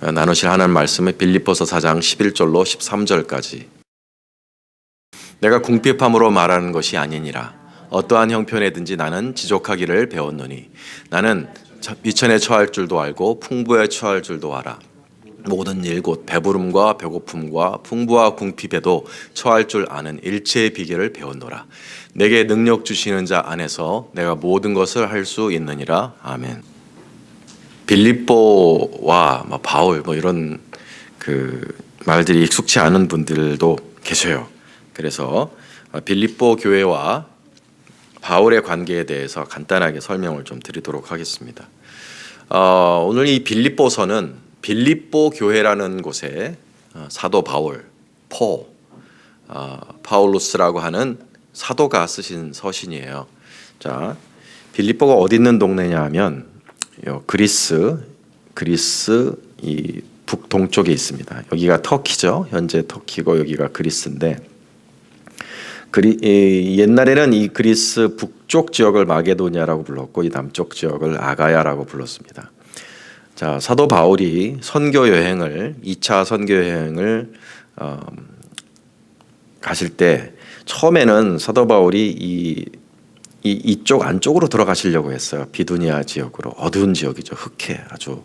나누실 하나님 말씀은 빌립보서 4장 11절로 13절까지. 내가 궁핍함으로 말하는 것이 아니니라. 어떠한 형편에든지 나는 지족하기를 배웠노니 나는 비천에 처할 줄도 알고 풍부에 처할 줄도 알아. 모든 일 곧 배부름과 배고픔과 풍부와 궁핍에도 처할 줄 아는 일체의 비결을 배웠노라. 내게 능력 주시는 자 안에서 내가 모든 것을 할 수 있느니라. 아멘. 빌립보와 바울 이런 그 말들이 익숙치 않은 분들도 계셔요. 그래서 빌립보 교회와 바울의 관계에 대해서 간단하게 설명을 좀 드리도록 하겠습니다. 오늘 이 빌립보서는 빌립보 교회라는 곳에 사도 바울, 파울루스라고 하는 사도가 쓰신 서신이에요. 자, 빌립보가 어디 있는 동네냐 하면 그리스 이 북동쪽에 있습니다. 여기가 터키죠. 현재 터키고 여기가 그리스인데 옛날에는 이 그리스 북쪽 지역을 마게도니아라고 불렀고 이 남쪽 지역을 아가야라고 불렀습니다. 자, 사도 바울이 2차 선교 여행을 가실 때 처음에는 사도 바울이 이쪽 안쪽으로 들어가시려고 했어요. 비두니아 지역으로, 어두운 지역이죠. 흑해, 아주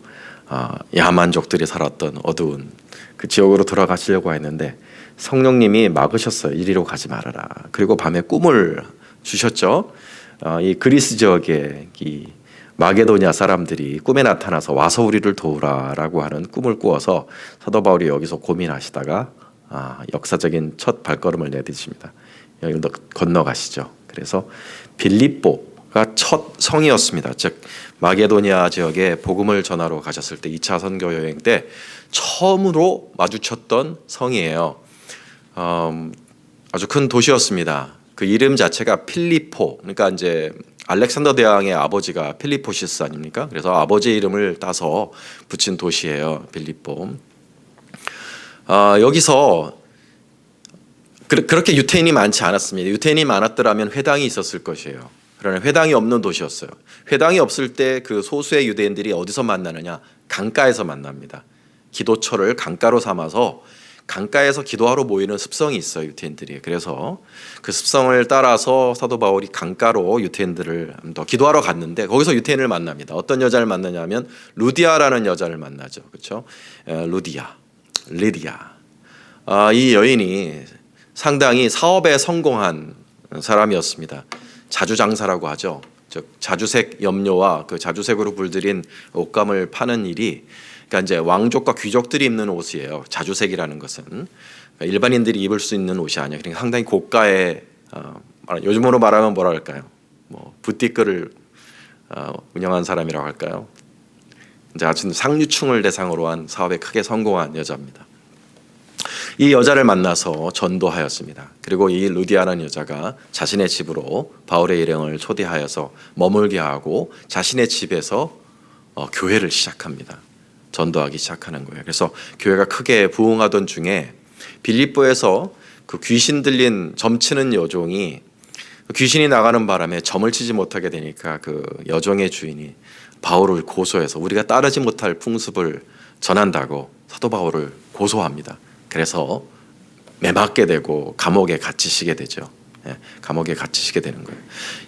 야만족들이 살았던 어두운 그 지역으로 들어가시려고 했는데 성령님이 막으셨어요. 이리로 가지 말아라. 그리고 밤에 꿈을 주셨죠. 이 그리스 지역에 이 마게도니아 사람들이 꿈에 나타나서 와서 우리를 도우라라고 하는 꿈을 꾸어서 사도 바울이 여기서 고민하시다가 역사적인 첫 발걸음을 내딛습니다. 여기 건너가시죠. 그래서 빌립보가 첫 성이었습니다. 즉 마게도니아 지역에 복음을 전하러 가셨을 때 2차 선교 여행 때 처음으로 마주쳤던 성이에요. 아주 큰 도시였습니다. 그 이름 자체가 필리포, 그러니까 이제 알렉산더 대왕의 아버지가 필리포시스 아닙니까? 그래서 아버지의 이름을 따서 붙인 도시예요, 빌립보. 여기서 그렇게 유태인이 많지 않았습니다. 유태인이 많았더라면 회당이 있었을 것이에요. 그러나 회당이 없는 도시였어요. 회당이 없을 때 그 소수의 유대인들이 어디서 만나느냐? 강가에서 만납니다. 기도처를 강가로 삼아서 강가에서 기도하러 모이는 습성이 있어요, 유태인들이. 그래서 그 습성을 따라서 사도 바울이 강가로 유태인들을 더 기도하러 갔는데 거기서 유태인을 만납니다. 어떤 여자를 만나냐면 루디아라는 여자를 만나죠. 그렇죠? 리디아. 이 여인이 상당히 사업에 성공한 사람이었습니다. 자주장사라고 하죠. 즉 자주색 염료와 그 자주색으로 물들인 옷감을 파는 일이, 그러니까 이제 왕족과 귀족들이 입는 옷이에요. 자주색이라는 것은 그러니까 일반인들이 입을 수 있는 옷이 아니에요. 그러니까 상당히 고가의 요즘으로 말하면 뭐라 할까요? 부티크를 운영한 사람이라고 할까요? 이제 아주 상류층을 대상으로 한 사업에 크게 성공한 여자입니다. 이 여자를 만나서 전도하였습니다. 그리고 이 루디아라는 여자가 자신의 집으로 바울의 일행을 초대하여서 머물게 하고 자신의 집에서 교회를 시작합니다. 전도하기 시작하는 거예요. 그래서 교회가 크게 부흥하던 중에 빌립보에서 그 귀신 들린 점치는 여종이 귀신이 나가는 바람에 점을 치지 못하게 되니까 그 여종의 주인이 바울을 고소해서 우리가 따르지 못할 풍습을 전한다고 사도 바울을 고소합니다. 그래서 매맞게 되고 감옥에 갇히시게 되죠. 감옥에 갇히시게 되는 거예요.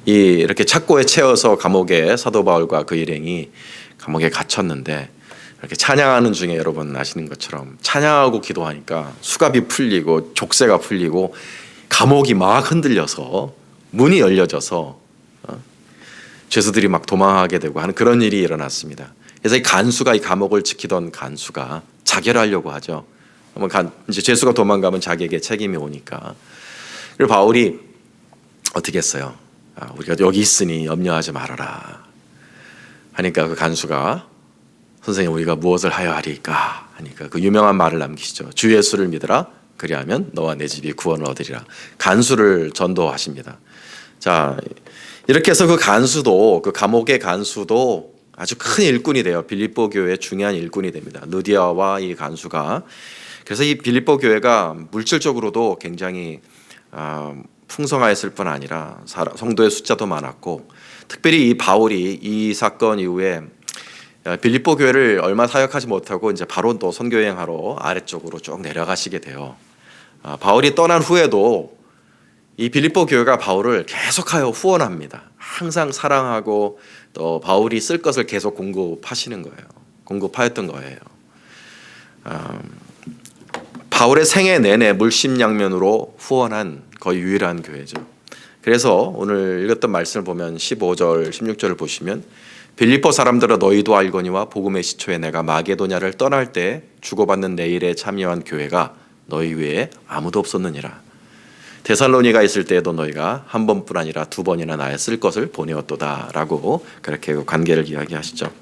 이렇게 착고에 채워서 감옥에 사도 바울과 그 일행이 감옥에 갇혔는데 이렇게 찬양하는 중에 여러분 아시는 것처럼 찬양하고 기도하니까 수갑이 풀리고 족쇄가 풀리고 감옥이 막 흔들려서 문이 열려져서 죄수들이 막 도망하게 되고 하는 그런 일이 일어났습니다. 그래서 이 감옥을 지키던 간수가 자결하려고 하죠. 이제 죄수가 도망가면 자기에게 책임이 오니까. 그리고 바울이 어떻게 했어요? 우리가 여기 있으니 염려하지 말아라 하니까 그 간수가 선생님 우리가 무엇을 하여 하리까 하니까 그 유명한 말을 남기시죠. 주 예수를 믿으라 그리하면 너와 내 집이 구원을 얻으리라. 간수를 전도하십니다. 자, 이렇게 해서 그 감옥의 간수도 아주 큰 일꾼이 돼요. 빌립보 교회의 중요한 일꾼이 됩니다. 루디아와 이 간수가. 그래서 이 빌립보 교회가 물질적으로도 굉장히 풍성하였을 뿐 아니라 성도의 숫자도 많았고, 특별히 이 바울이 이 사건 이후에 빌립보 교회를 얼마 사역하지 못하고 이제 바로 또 선교 여행하러 아래쪽으로 쭉 내려가시게 돼요. 바울이 떠난 후에도 이 빌립보 교회가 바울을 계속하여 후원합니다. 항상 사랑하고 또 바울이 쓸 것을 계속 공급하시는 거예요. 공급하였던 거예요. 바울의 생애 내내 물심양면으로 후원한 거의 유일한 교회죠. 그래서 오늘 읽었던 말씀을 보면 15절, 16절을 보시면 빌립보 사람들아 너희도 알거니와 복음의 시초에 내가 마게도냐를 떠날 때 주고받는 내 일에 참여한 교회가 너희 외에 아무도 없었느니라. 데살로니가 있을 때에도 너희가 한 번뿐 아니라 두 번이나 나의 쓸 것을 보내었도다 라고 그렇게 관계를 이야기하시죠.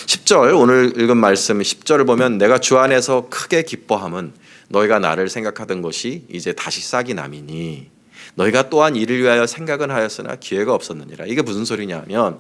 10절 오늘 읽은 말씀 10절을 보면 내가 주 안에서 크게 기뻐함은 너희가 나를 생각하던 것이 이제 다시 싹이 남이니 너희가 또한 이를 위하여 생각은 하였으나 기회가 없었느니라. 이게 무슨 소리냐면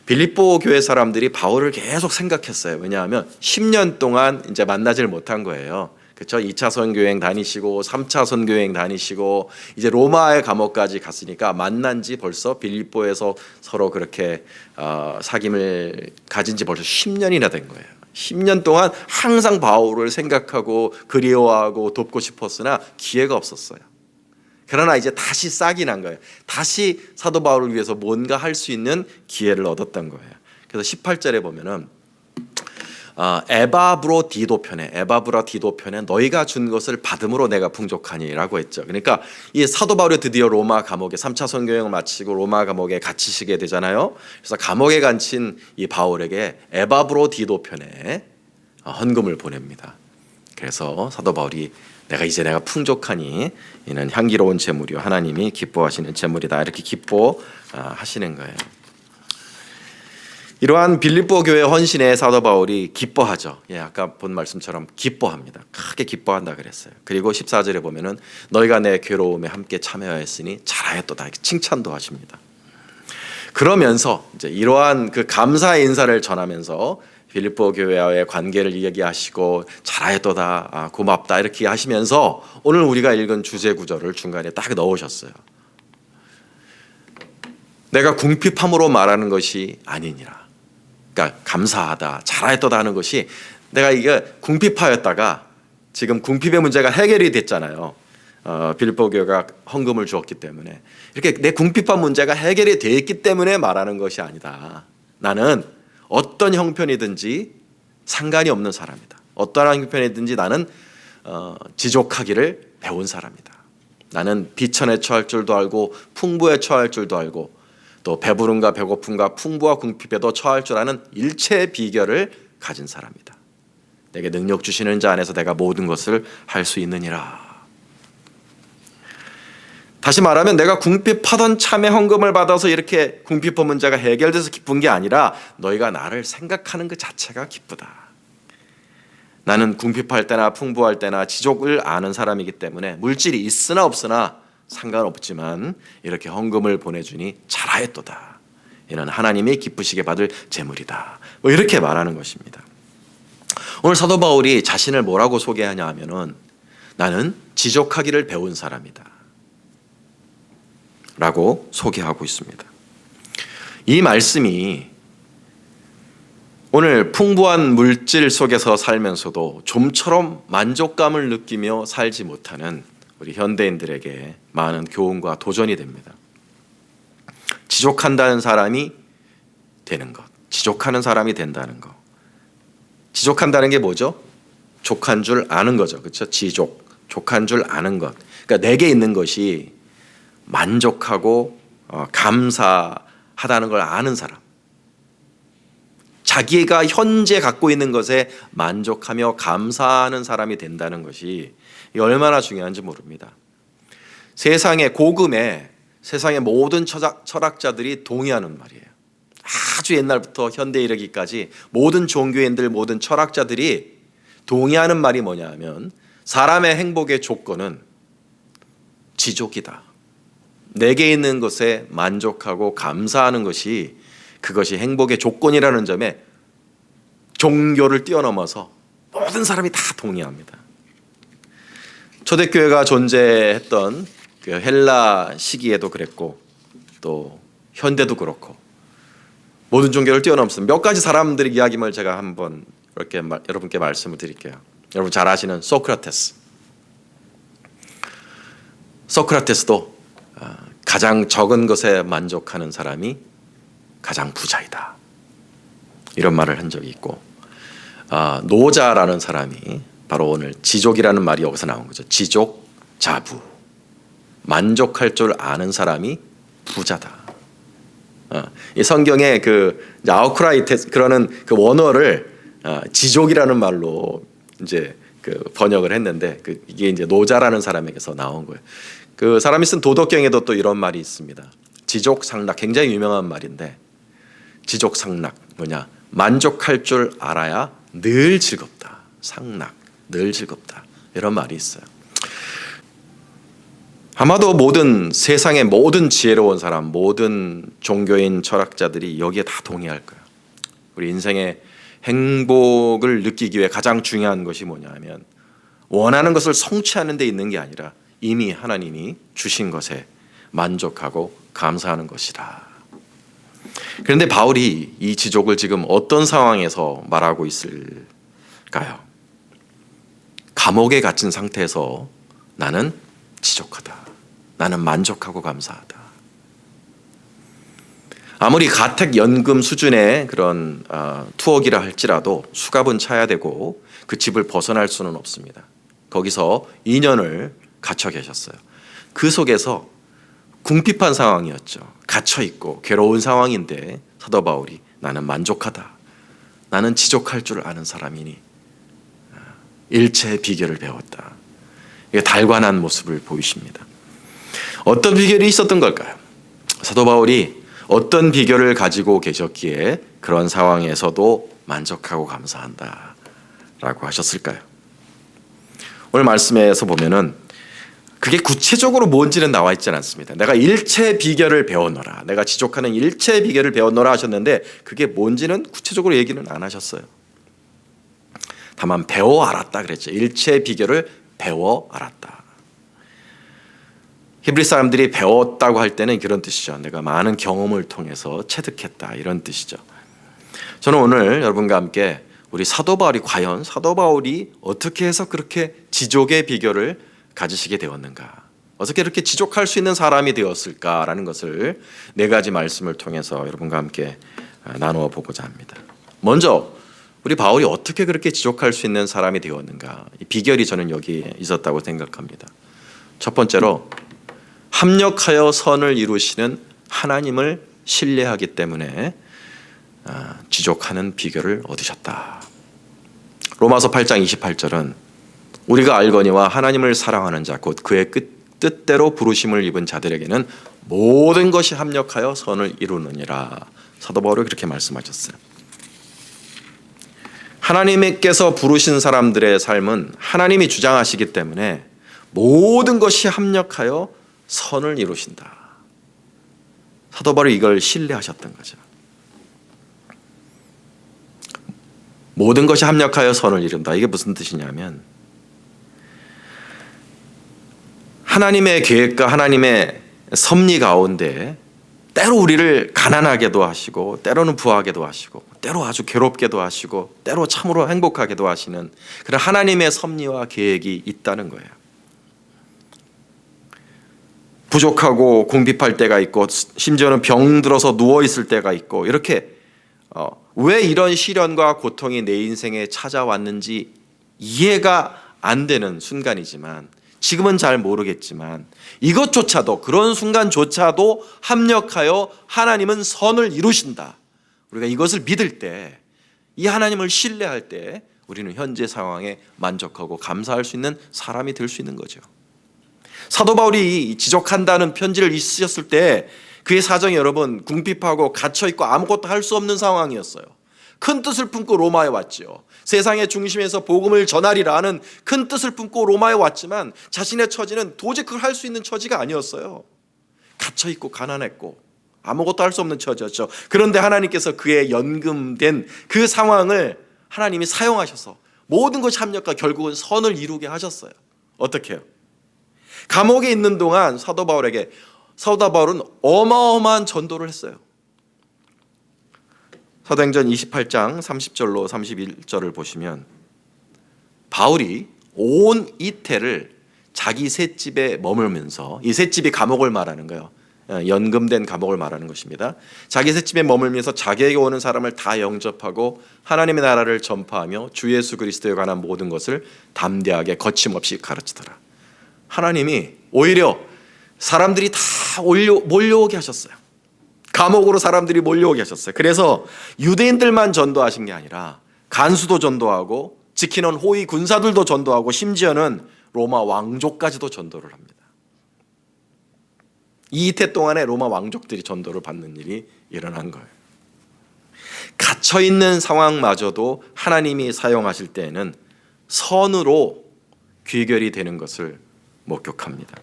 빌립보 교회 사람들이 바울을 계속 생각했어요. 왜냐하면 10년 동안 이제 만나질 못한 거예요. 그렇죠? 2차 선교여행 다니시고 3차 선교여행 다니시고 이제 로마의 감옥까지 갔으니까 만난 지 벌써 빌립보에서 서로 그렇게 사귐을 가진 지 벌써 10년이나 된 거예요. 10년 동안 항상 바울을 생각하고 그리워하고 돕고 싶었으나 기회가 없었어요. 그러나 이제 다시 싹이 난 거예요. 다시 사도 바울을 위해서 뭔가 할 수 있는 기회를 얻었던 거예요. 그래서 18절에 보면은 에바브로디도 편에 너희가 준 것을 받음으로 내가 풍족하니라고 했죠. 그러니까 이 사도 바울이 드디어 로마 감옥에 3차 선교여행을 마치고 로마 감옥에 갇히시게 되잖아요. 그래서 감옥에 갇힌 이 바울에게 에바브로디도 편에 헌금을 보냅니다. 그래서 사도 바울이 내가 풍족하니 이는 향기로운 제물이요 하나님이 기뻐하시는 제물이다 이렇게 기뻐하시는 거예요. 이러한 빌립보 교회 헌신에 사도 바울이 기뻐하죠. 아까 본 말씀처럼 기뻐합니다. 크게 기뻐한다 그랬어요. 그리고 14절에 보면은 너희가 내 괴로움에 함께 참여하였으니 잘하였도다 이렇게 칭찬도 하십니다. 그러면서 이제 이러한 그 감사의 인사를 전하면서 빌립보 교회와의 관계를 이야기하시고 잘하였도다 고맙다 이렇게 하시면서 오늘 우리가 읽은 주제 구절을 중간에 딱 넣으셨어요. 내가 궁핍함으로 말하는 것이 아니니라. 그러니까 감사하다, 잘하였도다 하는 것이 내가 이게 궁핍하였다가 지금 궁핍의 문제가 해결이 됐잖아요. 빌립보 교회가 헌금을 주었기 때문에 이렇게 내 궁핍한 문제가 해결이 되었기 때문에 말하는 것이 아니다. 나는 어떤 형편이든지 상관이 없는 사람이다. 어떠한 형편이든지 나는 지족하기를 배운 사람이다. 나는 비천에 처할 줄도 알고 풍부에 처할 줄도 알고 또 배부름과 배고픔과 풍부와 궁핍에도 처할 줄 아는 일체의 비결을 가진 사람이다. 내게 능력 주시는 자 안에서 내가 모든 것을 할 수 있느니라. 다시 말하면 내가 궁핍하던 참에 헌금을 받아서 이렇게 궁핍한 문제가 해결돼서 기쁜 게 아니라 너희가 나를 생각하는 그 자체가 기쁘다. 나는 궁핍할 때나 풍부할 때나 지족을 아는 사람이기 때문에 물질이 있으나 없으나 상관없지만 이렇게 헌금을 보내주니 잘하였도다. 이는 하나님이 기쁘시게 받을 제물이다. 이렇게 말하는 것입니다. 오늘 사도 바울이 자신을 뭐라고 소개하냐 하면은 나는 지족하기를 배운 사람이다 라고 소개하고 있습니다. 이 말씀이 오늘 풍부한 물질 속에서 살면서도 좀처럼 만족감을 느끼며 살지 못하는 우리 현대인들에게 많은 교훈과 도전이 됩니다. 지족한다는 사람이 되는 것, 지족하는 사람이 된다는 것. 지족한다는 게 뭐죠? 족한 줄 아는 거죠. 그렇죠? 족한 줄 아는 것. 그러니까 내게 있는 것이 만족하고 감사하다는 걸 아는 사람. 자기가 현재 갖고 있는 것에 만족하며 감사하는 사람이 된다는 것이 얼마나 중요한지 모릅니다. 세상의 고금에 세상의 모든 철학자들이 동의하는 말이에요. 아주 옛날부터 현대에 이르기까지 모든 종교인들, 모든 철학자들이 동의하는 말이 뭐냐 하면 사람의 행복의 조건은 지족이다. 내게 있는 것에 만족하고 감사하는 것이 그것이 행복의 조건이라는 점에 종교를 뛰어넘어서 모든 사람이 다 동의합니다. 초대교회가 존재했던 그 헬라 시기에도 그랬고 또 현대도 그렇고 모든 종교를 뛰어넘습니다. 몇 가지 사람들의 이야기를 제가 한번 이렇게 여러분께 말씀을 드릴게요. 여러분 잘 아시는 소크라테스도 가장 적은 것에 만족하는 사람이 가장 부자이다, 이런 말을 한 적이 있고, 노자라는 사람이 바로 오늘 지족이라는 말이 여기서 나온 거죠. 지족, 자부, 만족할 줄 아는 사람이 부자다. 이 성경에 그 아우크라이테스 그러는 그 원어를 지족이라는 말로 이제 그 번역을 했는데, 이게 이제 노자라는 사람에게서 나온 거예요. 그 사람이 쓴 도덕경에도 또 이런 말이 있습니다. 지족상락, 굉장히 유명한 말인데, 지족상락 뭐냐? 만족할 줄 알아야 늘 즐겁다. 상락, 늘 즐겁다. 이런 말이 있어요. 아마도 모든 세상의 모든 지혜로운 사람, 모든 종교인 철학자들이 여기에 다 동의할 거예요. 우리 인생의 행복을 느끼기 위해 가장 중요한 것이 뭐냐 하면, 원하는 것을 성취하는 데 있는 게 아니라 이미 하나님이 주신 것에 만족하고 감사하는 것이다. 그런데 바울이 이 지족을 지금 어떤 상황에서 말하고 있을까요? 감옥에 갇힌 상태에서 나는 지족하다, 나는 만족하고 감사하다. 아무리 가택연금 수준의 그런 투억이라 할지라도 수갑은 차야 되고 그 집을 벗어날 수는 없습니다. 거기서 2년을 갇혀 계셨어요. 그 속에서 궁핍한 상황이었죠. 갇혀 있고 괴로운 상황인데 사도 바울이 나는 만족하다, 나는 지족할 줄 아는 사람이니 일체의 비결을 배웠다. 이게 달관한 모습을 보이십니다. 어떤 비결이 있었던 걸까요? 사도 바울이 어떤 비결을 가지고 계셨기에 그런 상황에서도 만족하고 감사한다 라고 하셨을까요? 오늘 말씀에서 보면은 그게 구체적으로 뭔지는 나와 있지는 않습니다. 내가 일체의 비결을 배웠노라, 내가 지족하는 일체의 비결을 배웠노라 하셨는데 그게 뭔지는 구체적으로 얘기는 안 하셨어요. 다만 배워 알았다 그랬죠. 일체의 비결을 배워 알았다. 히브리 사람들이 배웠다고 할 때는 그런 뜻이죠. 내가 많은 경험을 통해서 체득했다, 이런 뜻이죠. 저는 오늘 여러분과 함께 우리 사도 바울이 과연 사도 바울이 어떻게 해서 그렇게 지족의 비결을 가지시게 되었는가, 어떻게 이렇게 지족할 수 있는 사람이 되었을까라는 것을 4가지 말씀을 통해서 여러분과 함께 나누어 보고자 합니다. 먼저 우리 바울이 어떻게 그렇게 지족할 수 있는 사람이 되었는가, 이 비결이 저는 여기에 있었다고 생각합니다. 첫 번째로 합력하여 선을 이루시는 하나님을 신뢰하기 때문에 지족하는 비결을 얻으셨다. 로마서 8장 28절은 우리가 알거니와 하나님을 사랑하는 자 곧 그의 뜻대로 부르심을 입은 자들에게는 모든 것이 합력하여 선을 이루느니라. 사도 바울이 그렇게 말씀하셨어요. 하나님께서 부르신 사람들의 삶은 하나님이 주장하시기 때문에 모든 것이 합력하여 선을 이루신다. 사도 바울이 이걸 신뢰하셨던 거죠. 모든 것이 합력하여 선을 이룬다. 이게 무슨 뜻이냐면 하나님의 계획과 하나님의 섭리 가운데 때로 우리를 가난하게도 하시고 때로는 부하게도 하시고 때로 아주 괴롭게도 하시고 때로 참으로 행복하게도 하시는 그런 하나님의 섭리와 계획이 있다는 거예요. 부족하고 궁핍할 때가 있고 심지어는 병들어서 누워있을 때가 있고 이렇게 왜 이런 시련과 고통이 내 인생에 찾아왔는지 이해가 안 되는 순간이지만 지금은 잘 모르겠지만 이것조차도 그런 순간조차도 합력하여 하나님은 선을 이루신다. 우리가 이것을 믿을 때, 이 하나님을 신뢰할 때 우리는 현재 상황에 만족하고 감사할 수 있는 사람이 될 수 있는 거죠. 사도 바울이 지족한다는 편지를 쓰셨을 때 그의 사정이 여러분 궁핍하고 갇혀있고 아무것도 할 수 없는 상황이었어요. 큰 뜻을 품고 로마에 왔죠. 세상의 중심에서 복음을 전하리라 하는 큰 뜻을 품고 로마에 왔지만 자신의 처지는 도저히 그걸 할 수 있는 처지가 아니었어요. 갇혀있고 가난했고 아무것도 할 수 없는 처지였죠. 그런데 하나님께서 그의 연금된 그 상황을 하나님이 사용하셔서 모든 것이 합력과 결국은 선을 이루게 하셨어요. 어떻게 해요? 감옥에 있는 동안 사도 바울은 어마어마한 전도를 했어요. 사도행전 28장 30절로 31절을 보시면 바울이 온 이태를 자기 셋집에 머물면서, 이 셋집이 감옥을 말하는 거예요. 연금된 감옥을 말하는 것입니다. 자기 셋집에 머물면서 자기에게 오는 사람을 다 영접하고 하나님의 나라를 전파하며 주 예수 그리스도에 관한 모든 것을 담대하게 거침없이 가르치더라. 하나님이 오히려 사람들이 다 몰려오게 하셨어요. 감옥으로 사람들이 몰려오게 하셨어요. 그래서 유대인들만 전도하신 게 아니라 간수도 전도하고 지키는 호위 군사들도 전도하고 심지어는 로마 왕족까지도 전도를 합니다. 이 이태 동안에 로마 왕족들이 전도를 받는 일이 일어난 거예요. 갇혀있는 상황마저도 하나님이 사용하실 때에는 선으로 귀결이 되는 것을 목격합니다.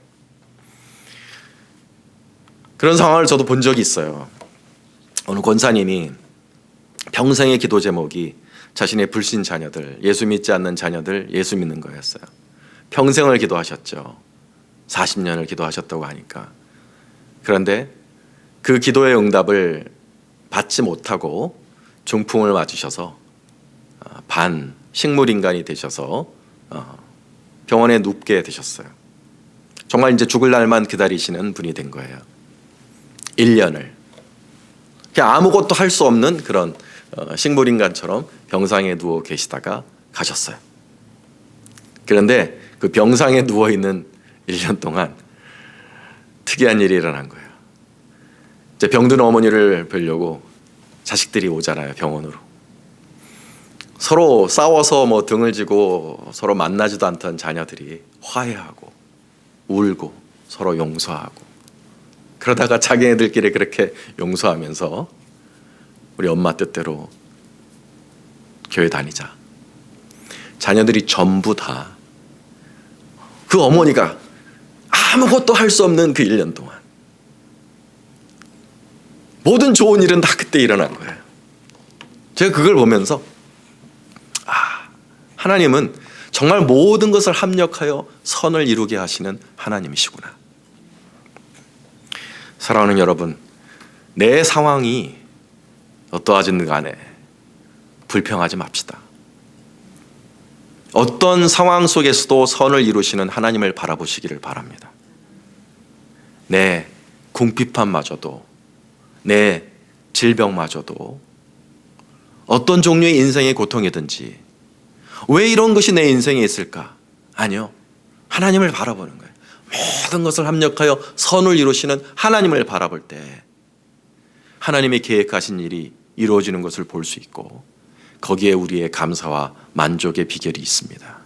그런 상황을 저도 본 적이 있어요. 어느 권사님이 평생의 기도 제목이 자신의 불신 자녀들, 예수 믿지 않는 자녀들 예수 믿는 거였어요. 평생을 기도하셨죠. 40년을 기도하셨다고 하니까. 그런데 그 기도의 응답을 받지 못하고 중풍을 맞으셔서 반식물인간이 되셔서 병원에 눕게 되셨어요. 정말 이제 죽을 날만 기다리시는 분이 된 거예요. 1년을 그냥 아무것도 할 수 없는 그런 식물인간처럼 병상에 누워 계시다가 가셨어요. 그런데 그 병상에 누워있는 1년 동안 특이한 일이 일어난 거예요. 이제 병든 어머니를 뵈려고 자식들이 오잖아요, 병원으로. 서로 싸워서 뭐 등을 지고 서로 만나지도 않던 자녀들이 화해하고 울고 서로 용서하고, 그러다가 자기네들끼리 그렇게 용서하면서 우리 엄마 뜻대로 교회 다니자. 자녀들이 전부 다 그 어머니가 아무것도 할 수 없는 그 1년 동안 모든 좋은 일은 다 그때 일어난 거예요. 제가 그걸 보면서 하나님은 정말 모든 것을 합력하여 선을 이루게 하시는 하나님이시구나. 사랑하는 여러분, 내 상황이 어떠하든 간에 불평하지 맙시다. 어떤 상황 속에서도 선을 이루시는 하나님을 바라보시기를 바랍니다. 내 궁핍함마저도, 내 질병마저도, 어떤 종류의 인생의 고통이든지 왜 이런 것이 내 인생에 있을까? 아니요, 하나님을 바라보는 거예요. 모든 것을 합력하여 선을 이루시는 하나님을 바라볼 때 하나님이 계획하신 일이 이루어지는 것을 볼 수 있고, 거기에 우리의 감사와 만족의 비결이 있습니다.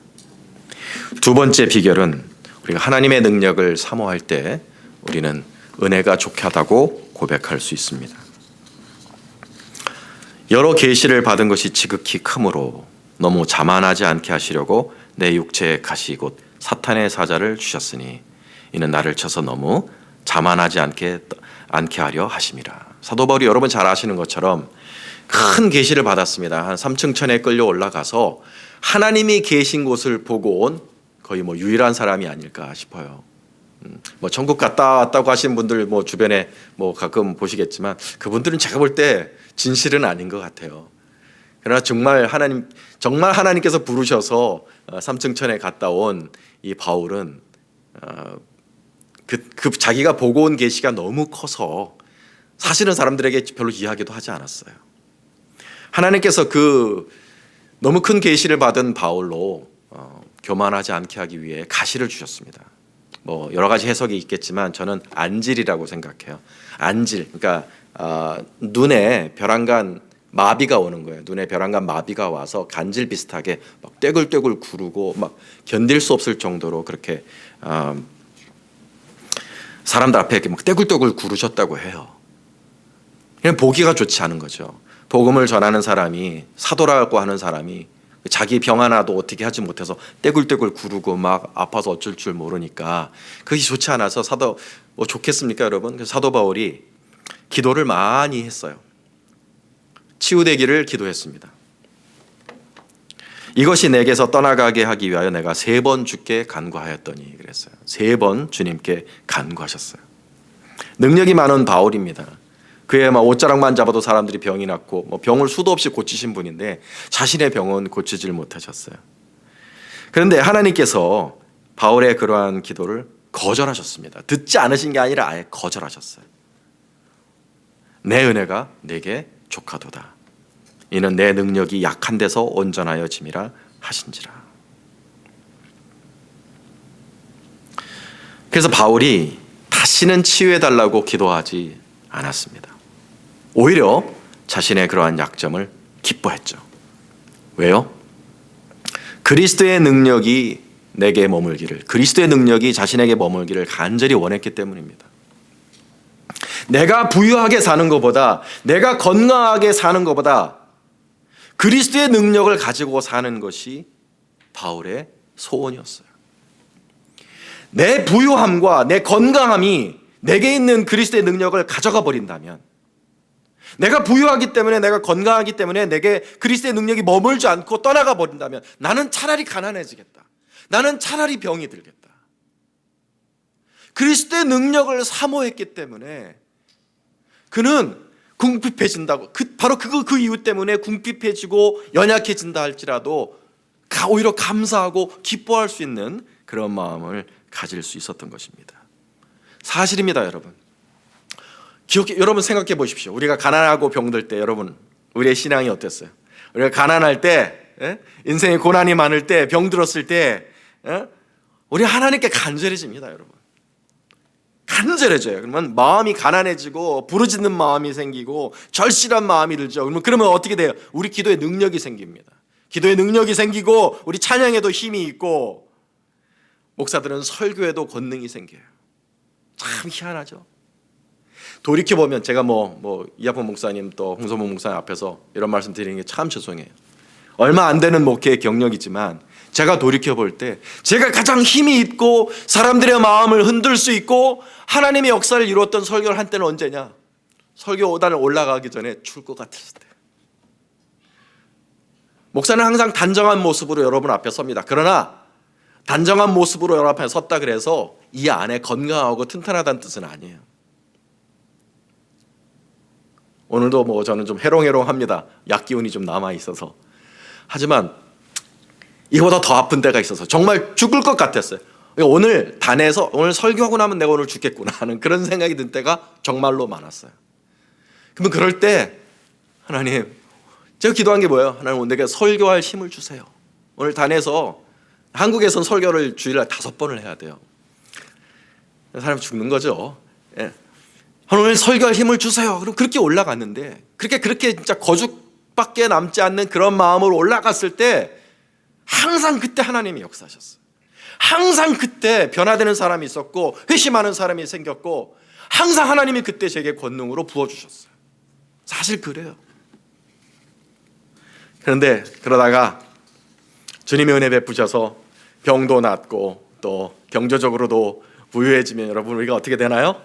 두 번째 비결은 우리가 하나님의 능력을 사모할 때 우리는 은혜가 족하다고 고백할 수 있습니다. 여러 계시를 받은 것이 지극히 크므로 너무 자만하지 않게 하시려고 내 육체의 가시 곧 사탄의 사자를 주셨으니 이는 나를 쳐서 너무 자만하지 않게 하려 하심이라. 사도 바울이 여러분 잘 아시는 것처럼 큰 계시를 받았습니다. 한 3층 천에 끌려 올라가서 하나님이 계신 곳을 보고 온 거의 뭐 유일한 사람이 아닐까 싶어요. 뭐 천국 갔다 왔다고 하신 분들 뭐 주변에 뭐 가끔 보시겠지만 그분들은 제가 볼 때 진실은 아닌 것 같아요. 그러나 정말 하나님께서 부르셔서 3층 천에 갔다 온 이 바울은 자기가 보고 온 계시가 너무 커서 사실은 사람들에게 별로 이야기도 하지 않았어요. 하나님께서 그 너무 큰 계시를 받은 바울로 교만하지 않게 하기 위해 가시를 주셨습니다. 뭐 여러 가지 해석이 있겠지만 저는 안질이라고 생각해요. 안질, 그러니까 눈에 벼랑간 마비가 오는 거예요. 눈에 벼랑간 마비가 와서 간질 비슷하게 막 떼굴떼굴 구르고 막 견딜 수 없을 정도로 그렇게 사람들 앞에 이렇게 막 떼굴떼굴 구르셨다고 해요. 그냥 보기가 좋지 않은 거죠. 복음을 전하는 사람이, 사도라고 하는 사람이 자기 병 하나도 어떻게 하지 못해서 떼굴떼굴 구르고 막 아파서 어쩔 줄 모르니까 그게 좋지 않아서 뭐 좋겠습니까 여러분? 그래서 사도 바울이 기도를 많이 했어요. 치유되기를 기도했습니다. 이것이 내게서 떠나가게 하기 위하여 내가 3번 주께 간구하였더니 그랬어요. 3번 주님께 간구하셨어요. 능력이 많은 바울입니다. 그의 막 옷자락만 잡아도 사람들이 병이 났고 뭐 병을 수도 없이 고치신 분인데 자신의 병은 고치질 못하셨어요. 그런데 하나님께서 바울의 그러한 기도를 거절하셨습니다. 듣지 않으신 게 아니라 아예 거절하셨어요. 내 은혜가 내게 족하도다. 이는 내 능력이 약한 데서 온전하여 짐이라 하신지라. 그래서 바울이 다시는 치유해달라고 기도하지 않았습니다. 오히려 자신의 그러한 약점을 기뻐했죠. 왜요? 그리스도의 능력이 내게 머물기를, 그리스도의 능력이 자신에게 머물기를 간절히 원했기 때문입니다. 내가 부유하게 사는 것보다, 내가 건강하게 사는 것보다 그리스도의 능력을 가지고 사는 것이 바울의 소원이었어요. 내 부유함과 내 건강함이 내게 있는 그리스도의 능력을 가져가 버린다면, 내가 부유하기 때문에, 내가 건강하기 때문에 내게 그리스도의 능력이 머물지 않고 떠나가 버린다면 나는 차라리 가난해지겠다. 나는 차라리 병이 들겠다. 그리스도의 능력을 사모했기 때문에 그는 궁핍해진다고, 바로 그 이유 때문에 궁핍해지고 연약해진다 할지라도 오히려 감사하고 기뻐할 수 있는 그런 마음을 가질 수 있었던 것입니다. 사실입니다, 여러분. 여러분 생각해 보십시오. 우리가 가난하고 병들 때, 여러분 우리의 신앙이 어땠어요? 우리가 가난할 때, 인생에 고난이 많을 때, 병들었을 때, 우리 하나님께 간절해집니다, 여러분. 간절해져요. 그러면 마음이 가난해지고 부르짖는 마음이 생기고 절실한 마음이 들죠. 그러면 어떻게 돼요? 우리 기도에 능력이 생깁니다. 기도에 능력이 생기고 우리 찬양에도 힘이 있고, 목사들은 설교에도 권능이 생겨요. 참 희한하죠. 돌이켜보면 제가 이학봉 목사님 또 홍성봉 목사님 앞에서 이런 말씀 드리는 게 참 죄송해요. 얼마 안 되는 목회의 경력이지만 제가 돌이켜볼 때 제가 가장 힘이 있고 사람들의 마음을 흔들 수 있고 하나님의 역사를 이루었던 설교를 한 때는 언제냐? 설교 5단을 올라가기 전에 죽을 것 같았을 때. 목사는 항상 단정한 모습으로 여러분 앞에 섭니다. 그러나 단정한 모습으로 여러분 앞에 섰다 그래서 이 안에 건강하고 튼튼하다는 뜻은 아니에요. 오늘도 저는 좀 해롱해롱합니다. 약기운이 좀 남아있어서. 하지만 이거보다 더 아픈 때가 있어서 정말 죽을 것 같았어요. 오늘 단에서 오늘 설교하고 나면 내가 오늘 죽겠구나 하는 그런 생각이 든 때가 정말로 많았어요. 그러면 그럴 때 하나님, 제가 기도한 게 뭐예요? 하나님, 내게 설교할 힘을 주세요. 오늘 단에서, 한국에선 설교를 주일날 5번을 해야 돼요. 사람이 죽는 거죠. 예. 오늘 설교할 힘을 주세요. 그럼 그렇게 올라갔는데, 그렇게 진짜 거죽밖에 남지 않는 그런 마음으로 올라갔을 때 항상 그때 하나님이 역사하셨어요. 항상 그때 변화되는 사람이 있었고 회심하는 사람이 생겼고 항상 하나님이 그때 제게 권능으로 부어주셨어요. 사실 그래요. 그런데 그러다가 주님의 은혜 베푸셔서 병도 낫고 또 경제적으로도 부유해지면 여러분 우리가 어떻게 되나요?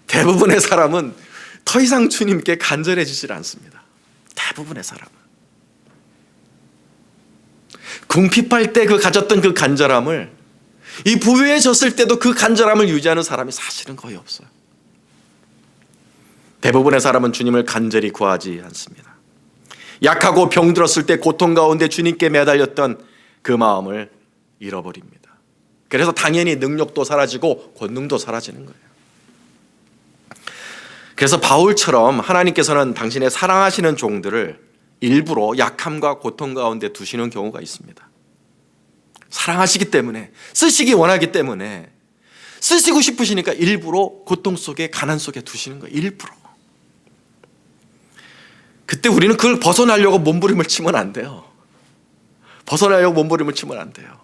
대부분의 사람은 더 이상 주님께 간절해지질 않습니다. 대부분의 사람은 궁핍할 때 가졌던 그 간절함을, 이 부유해졌을 때도 그 간절함을 유지하는 사람이 사실은 거의 없어요. 대부분의 사람은 주님을 간절히 구하지 않습니다. 약하고 병들었을 때 고통 가운데 주님께 매달렸던 그 마음을 잃어버립니다. 그래서 당연히 능력도 사라지고 권능도 사라지는 거예요. 그래서 바울처럼 하나님께서는 당신의 사랑하시는 종들을 일부러 약함과 고통 가운데 두시는 경우가 있습니다. 사랑하시기 때문에, 쓰시기 원하기 때문에, 쓰시고 싶으시니까 일부러 고통 속에, 가난 속에 두시는 거예요. 일부러. 그때 우리는 그걸 벗어나려고 몸부림을 치면 안 돼요. 벗어나려고 몸부림을 치면 안 돼요.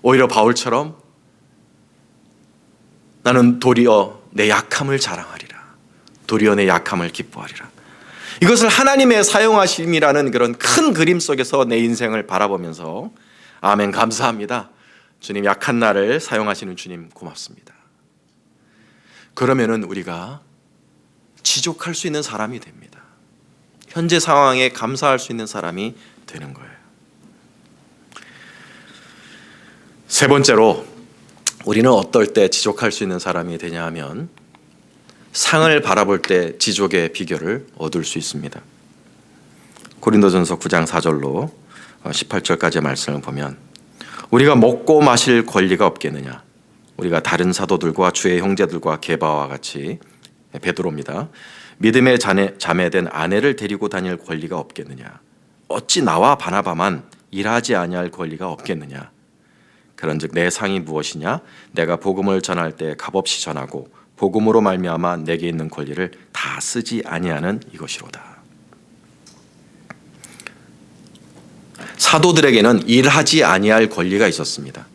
오히려 바울처럼 나는 도리어 내 약함을 자랑하리라. 도리어 내 약함을 기뻐하리라. 이것을 하나님의 사용하심이라는 그런 큰 그림 속에서 내 인생을 바라보면서 아멘, 감사합니다. 주님, 약한 나를 사용하시는 주님 고맙습니다. 그러면은 우리가 지족할 수 있는 사람이 됩니다. 현재 상황에 감사할 수 있는 사람이 되는 거예요. 세 번째로 우리는 어떨 때 지족할 수 있는 사람이 되냐 하면 상을 바라볼 때 지족의 비결을 얻을 수 있습니다. 고린도전서 9장 4절로 18절까지의 말씀을 보면 우리가 먹고 마실 권리가 없겠느냐. 우리가 다른 사도들과 주의 형제들과 게바와 같이, 베드로입니다. 믿음의 자매된 아내를 데리고 다닐 권리가 없겠느냐. 어찌 나와 바나바만 일하지 아니할 권리가 없겠느냐. 그런즉 내 상이 무엇이냐. 내가 복음을 전할 때 값없이 전하고 복음으로 말미암아 내게 있는 권리를 다 쓰지 아니하는 이것이로다. 사도들에게는 일하지 아니할 권리가 있었습니다.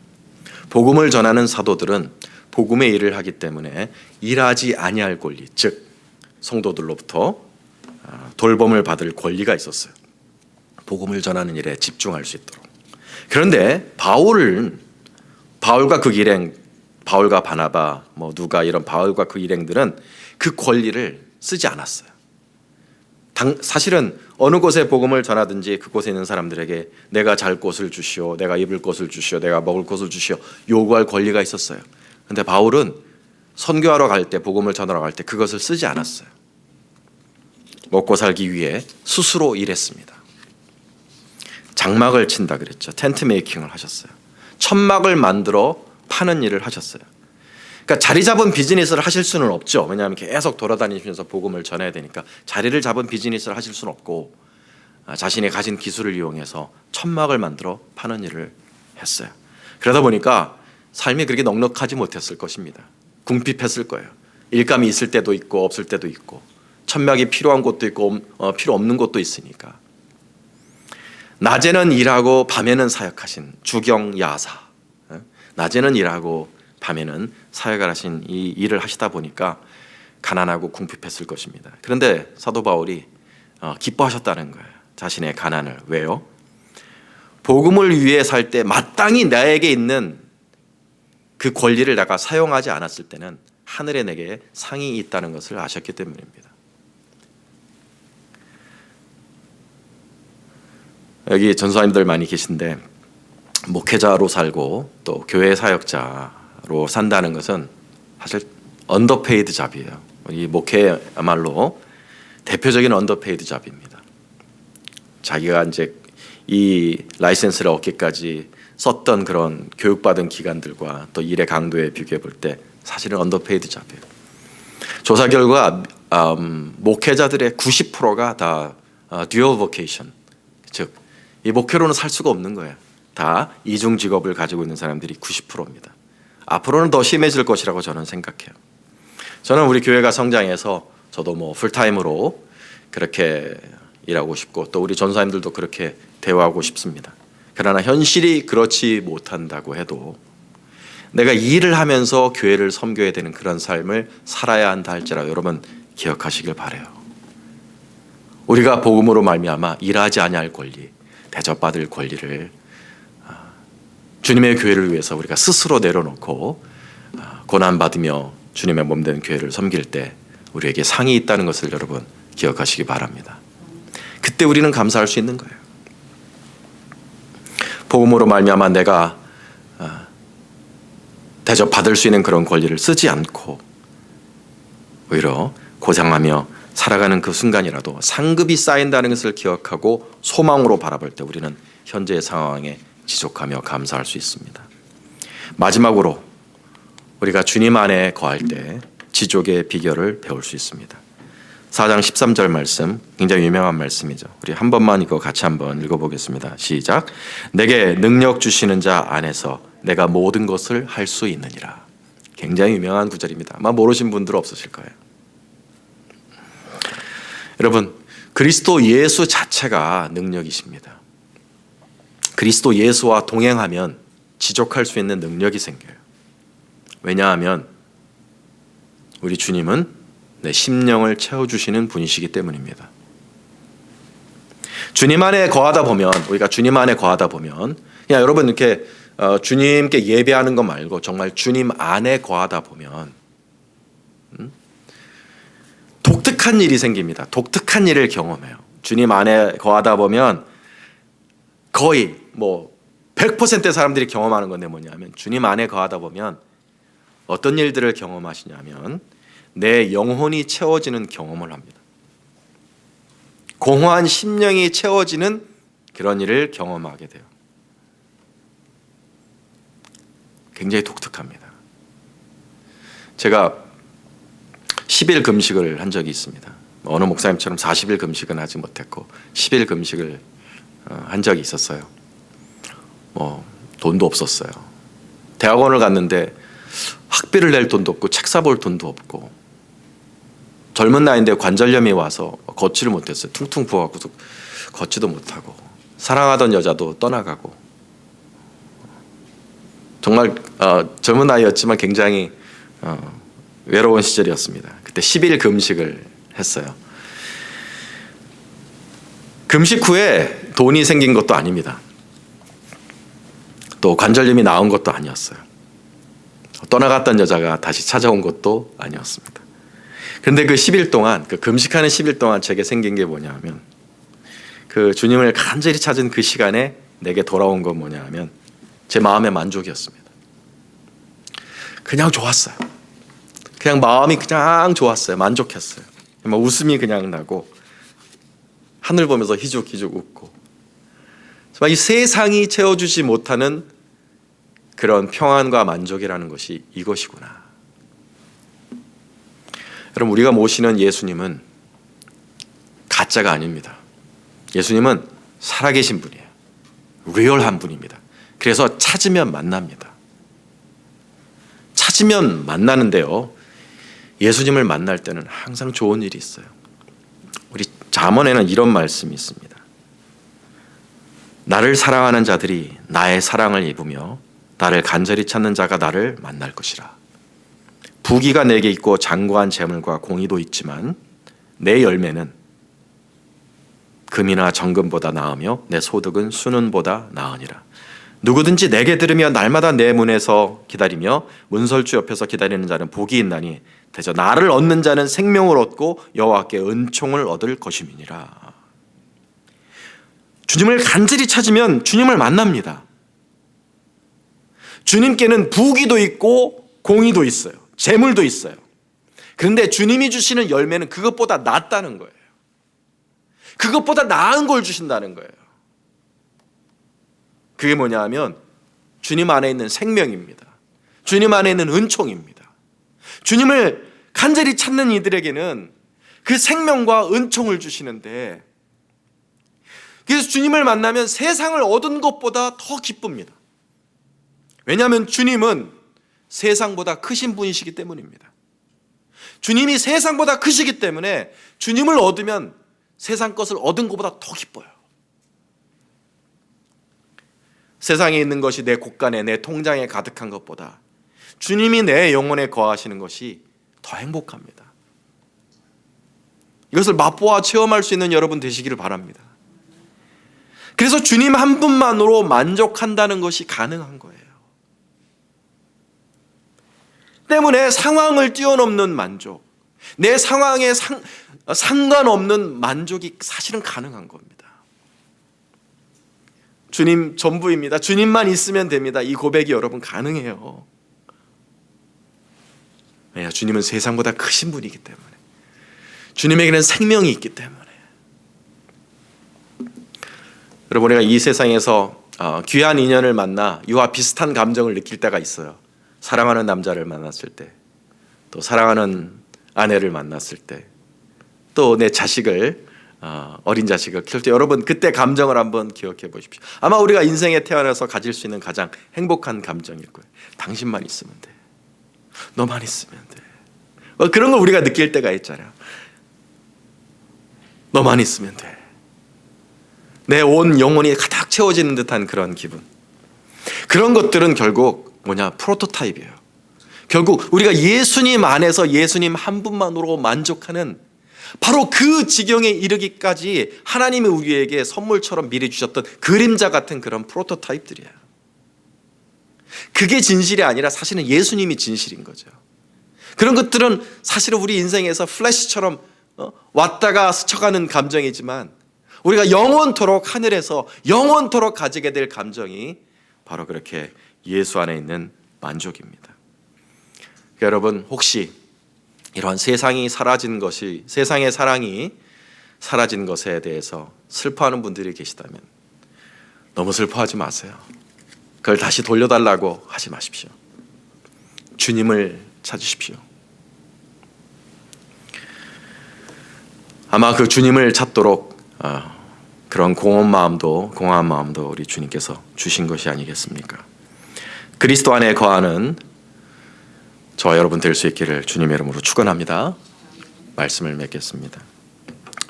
복음을 전하는 사도들은 복음의 일을 하기 때문에 일하지 아니할 권리, 즉 성도들로부터 돌봄을 받을 권리가 있었어요. 복음을 전하는 일에 집중할 수 있도록. 그런데 바울과 그 일행, 바울과 바나바, 누가 이런 바울과 그 일행들은 그 권리를 쓰지 않았어요. 사실은 어느 곳에 복음을 전하든지 그곳에 있는 사람들에게 내가 잘 곳을 주시오, 내가 입을 곳을 주시오, 내가 먹을 곳을 주시오 요구할 권리가 있었어요. 그런데 바울은 선교하러 갈 때, 복음을 전하러 갈 때 그것을 쓰지 않았어요. 먹고 살기 위해 스스로 일했습니다. 장막을 친다 그랬죠. 텐트 메이킹을 하셨어요. 천막을 만들어 파는 일을 하셨어요. 그러니까 자리 잡은 비즈니스를 하실 수는 없죠. 왜냐하면 계속 돌아다니시면서 복음을 전해야 되니까 자리를 잡은 비즈니스를 하실 수는 없고 자신이 가진 기술을 이용해서 천막을 만들어 파는 일을 했어요. 그러다 보니까 삶이 그렇게 넉넉하지 못했을 것입니다. 궁핍했을 거예요. 일감이 있을 때도 있고 없을 때도 있고 천막이 필요한 곳도 있고 필요 없는 곳도 있으니까 낮에는 일하고 밤에는 사역하신 주경야사, 낮에는 일하고 밤에는 사역을 하신 이 일을 하시다 보니까 가난하고 궁핍했을 것입니다. 그런데 사도 바울이 기뻐하셨다는 거예요. 자신의 가난을. 왜요? 복음을 위해 살 때 마땅히 나에게 있는 그 권리를 내가 사용하지 않았을 때는 하늘에 내게 상이 있다는 것을 아셨기 때문입니다. 여기 전사님들 많이 계신데 목회자로 살고 또 교회 사역자로 산다는 것은 사실 언더페이드 잡이에요. 이 목회야말로 대표적인 언더페이드 잡입니다. 자기가 이제 이 라이센스를 얻기까지 썼던 그런 교육받은 기간들과 또 일의 강도에 비교해 볼 때 사실은 언더페이드 잡이에요. 조사 결과 목회자들의 90%가 다 듀얼 보케이션, 즉 이 목회로는 살 수가 없는 거예요. 다 이중 직업을 가지고 있는 사람들이 90%입니다. 앞으로는 더 심해질 것이라고 저는 생각해요. 저는 우리 교회가 성장해서 저도 풀타임으로 그렇게 일하고 싶고 또 우리 전사님들도 그렇게 대우하고 싶습니다. 그러나 현실이 그렇지 못한다고 해도 내가 일을 하면서 교회를 섬겨야 되는 그런 삶을 살아야 한다 할지라도 여러분 기억하시길 바라요. 우리가 복음으로 말미암아 일하지 아니할 권리, 대접받을 권리를 주님의 교회를 위해서 우리가 스스로 내려놓고 고난받으며 주님의 몸된 교회를 섬길 때 우리에게 상이 있다는 것을 여러분 기억하시기 바랍니다. 그때 우리는 감사할 수 있는 거예요. 복음으로 말미암아 내가 대접받을 수 있는 그런 권리를 쓰지 않고 오히려 고생하며 살아가는 그 순간이라도 상급이 쌓인다는 것을 기억하고 소망으로 바라볼 때 우리는 현재의 상황에 지속하며 감사할 수 있습니다. 마지막으로 우리가 주님 안에 거할 때 지족의 비결을 배울 수 있습니다. 4장 13절 말씀, 굉장히 유명한 말씀이죠. 우리 한 번만 이거 같이 한번 읽어보겠습니다. 시작. 내게 능력 주시는 자 안에서 내가 모든 것을 할 수 있느니라. 굉장히 유명한 구절입니다. 아마 모르신 분들 없으실 거예요. 여러분, 그리스도 예수 자체가 능력이십니다. 그리스도 예수와 동행하면 지족할 수 있는 능력이 생겨요. 왜냐하면 우리 주님은 내 심령을 채워주시는 분이시기 때문입니다. 주님 안에 거하다 보면, 우리가 주님 안에 거하다 보면 그냥 여러분 이렇게 주님께 예배하는 것 말고 정말 주님 안에 거하다 보면 독특한 일이 생깁니다. 독특한 일을 경험해요. 주님 안에 거하다 보면 거의 100%의 사람들이 경험하는 건데 뭐냐면 주님 안에 거하다 보면 어떤 일들을 경험하시냐면 내 영혼이 채워지는 경험을 합니다. 공허한 심령이 채워지는 그런 일을 경험하게 돼요. 굉장히 독특합니다. 제가 10일 금식을 한 적이 있습니다. 어느 목사님처럼 40일 금식은 하지 못했고 10일 금식을 한 적이 있었어요. 돈도 없었어요. 대학원을 갔는데 학비를 낼 돈도 없고 책 사볼 돈도 없고 젊은 나이인데 관절염이 와서 걷지를 못했어요. 퉁퉁 부어갖고 걷지도 못하고 사랑하던 여자도 떠나가고 정말 젊은 나이였지만 굉장히 외로운 시절이었습니다. 그때 10일 금식을 했어요. 금식 후에 돈이 생긴 것도 아닙니다. 또 관절염이 나은 것도 아니었어요. 떠나갔던 여자가 다시 찾아온 것도 아니었습니다. 그런데 그 10일 동안, 그 금식하는 10일 동안 제게 생긴 게 뭐냐 하면 그 주님을 간절히 찾은 그 시간에 내게 돌아온 건 뭐냐 하면 제 마음의 만족이었습니다. 그냥 좋았어요. 그냥 마음이 그냥 좋았어요. 만족했어요. 막 웃음이 그냥 나고 하늘 보면서 희죽희죽 웃고 정말 이 세상이 채워주지 못하는 그런 평안과 만족이라는 것이 이것이구나. 여러분, 우리가 모시는 예수님은 가짜가 아닙니다. 예수님은 살아계신 분이에요. 리얼한 분입니다. 그래서 찾으면 만납니다. 찾으면 만나는데요, 예수님을 만날 때는 항상 좋은 일이 있어요. 우리 잠언에는 이런 말씀이 있습니다. 나를 사랑하는 자들이 나의 사랑을 입으며 나를 간절히 찾는 자가 나를 만날 것이라. 부귀가 내게 있고 장구한 재물과 공의도 있지만 내 열매는 금이나 정금보다 나으며 내 소득은 순은보다 나으니라. 누구든지 내게 들으며 날마다 내 문에서 기다리며 문설주 옆에서 기다리는 자는 복이 있나니 대저 나를 얻는 자는 생명을 얻고 여호와께 은총을 얻을 것임이니라. 주님을 간절히 찾으면 주님을 만납니다. 주님께는 부귀도 있고 공의도 있어요. 재물도 있어요. 그런데 주님이 주시는 열매는 그것보다 낫다는 거예요. 그것보다 나은 걸 주신다는 거예요. 그게 뭐냐 하면 주님 안에 있는 생명입니다. 주님 안에 있는 은총입니다. 주님을 간절히 찾는 이들에게는 그 생명과 은총을 주시는데, 그래서 주님을 만나면 세상을 얻은 것보다 더 기쁩니다. 왜냐하면 주님은 세상보다 크신 분이시기 때문입니다. 주님이 세상보다 크시기 때문에 주님을 얻으면 세상 것을 얻은 것보다 더 기뻐요. 세상에 있는 것이 내 곳간에, 내 통장에 가득한 것보다 주님이 내 영혼에 거하시는 것이 더 행복합니다. 이것을 맛보아 체험할 수 있는 여러분 되시기를 바랍니다. 그래서 주님 한 분만으로 만족한다는 것이 가능한 거예요. 때문에 상황을 뛰어넘는 만족, 내 상황에 상관없는 만족이 사실은 가능한 겁니다. 주님 전부입니다. 주님만 있으면 됩니다. 이 고백이 여러분 가능해요. 왜냐? 주님은 세상보다 크신 분이기 때문에, 주님에게는 생명이 있기 때문에. 여러분, 우리가 이 세상에서 귀한 인연을 만나 이와 비슷한 감정을 느낄 때가 있어요. 사랑하는 남자를 만났을 때, 또 사랑하는 아내를 만났을 때, 또 내 자식을 어린 자식을 키울 때, 여러분 그때 감정을 한번 기억해 보십시오. 아마 우리가 인생에 태어나서 가질 수 있는 가장 행복한 감정일 거예요. 당신만 있으면 돼. 너만 있으면 돼. 그런 걸 우리가 느낄 때가 있잖아요. 너만 있으면 돼. 내 온 영혼이 가득 채워지는 듯한 그런 기분. 그런 것들은 결국 뭐냐? 프로토타입이에요. 결국 우리가 예수님 안에서 예수님 한 분만으로 만족하는 바로 그 지경에 이르기까지 하나님이 우리에게 선물처럼 미리 주셨던 그림자 같은 그런 프로토타입들이에요. 그게 진실이 아니라 사실은 예수님이 진실인 거죠. 그런 것들은 사실은 우리 인생에서 플래시처럼 왔다가 스쳐가는 감정이지만, 우리가 영원토록 하늘에서 영원토록 가지게 될 감정이 바로 그렇게 예수 안에 있는 만족입니다. 여러분, 혹시 이러한 세상의 사랑이 사라진 것에 대해서 슬퍼하는 분들이 계시다면 너무 슬퍼하지 마세요. 그걸 다시 돌려달라고 하지 마십시오. 주님을 찾으십시오. 아마 그 주님을 찾도록 그런 공허한 마음도 우리 주님께서 주신 것이 아니겠습니까? 그리스도 안에 거하는 저와 여러분 될 수 있기를 주님의 이름으로 축원합니다. 말씀을 맺겠습니다.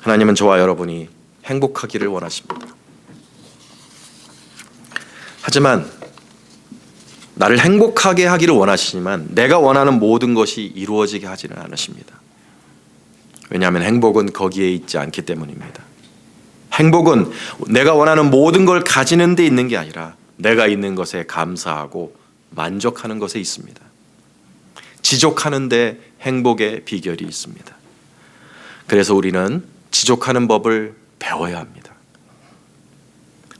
하나님은 저와 여러분이 행복하기를 원하십니다. 하지만 나를 행복하게 하기를 원하시지만 내가 원하는 모든 것이 이루어지게 하지는 않으십니다. 왜냐하면 행복은 거기에 있지 않기 때문입니다. 행복은 내가 원하는 모든 걸 가지는 데 있는 게 아니라 내가 있는 것에 감사하고 만족하는 것에 있습니다. 지족하는 데 행복의 비결이 있습니다. 그래서 우리는 지족하는 법을 배워야 합니다.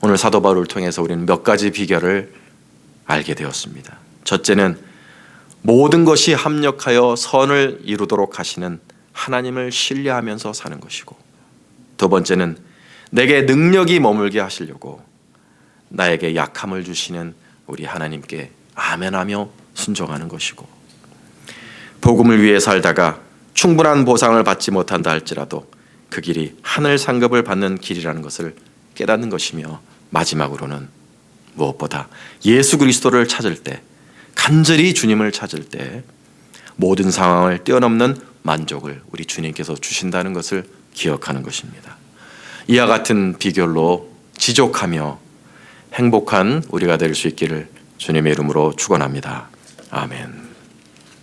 오늘 사도 바울을 통해서 우리는 몇 가지 비결을 알게 되었습니다. 첫째는 모든 것이 합력하여 선을 이루도록 하시는 하나님을 신뢰하면서 사는 것이고, 두 번째는 내게 능력이 머물게 하시려고 나에게 약함을 주시는 우리 하나님께 아멘하며 순종하는 것이고, 복음을 위해 살다가 충분한 보상을 받지 못한다 할지라도 그 길이 하늘 상급을 받는 길이라는 것을 깨닫는 것이며, 마지막으로는 무엇보다 예수 그리스도를 찾을 때, 간절히 주님을 찾을 때 모든 상황을 뛰어넘는 만족을 우리 주님께서 주신다는 것을 기억하는 것입니다. 이와 같은 비결로 지족하며 행복한 우리가 될 수 있기를 주님의 이름으로 축원합니다. 아멘.